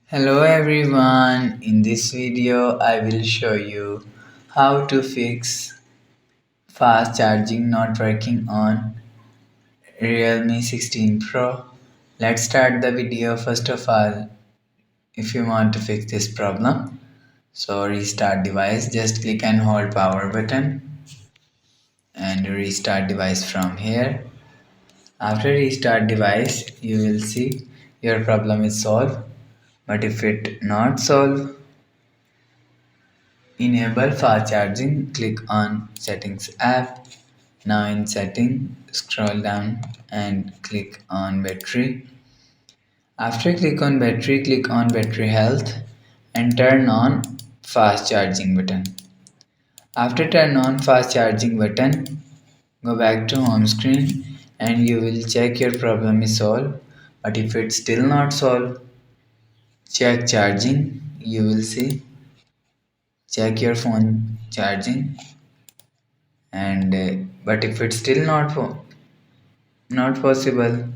Hello everyone, in this video I will show you how to fix fast charging not working on Realme 16 Pro. Let's start the video. First of all, if you want to fix this problem, so restart device, just click and hold power button and restart device from here. After restart device, you will see your problem is solved. But if it not solved, enable fast charging, click on Settings app. Now in Setting, scroll down and click on Battery. After click on Battery Health and turn on Fast Charging button. After turn on Fast Charging button, go back to home screen and you will check your problem is solved. But if it's still not solved, check charging. You will see check your phone charging and but if it's still not possible,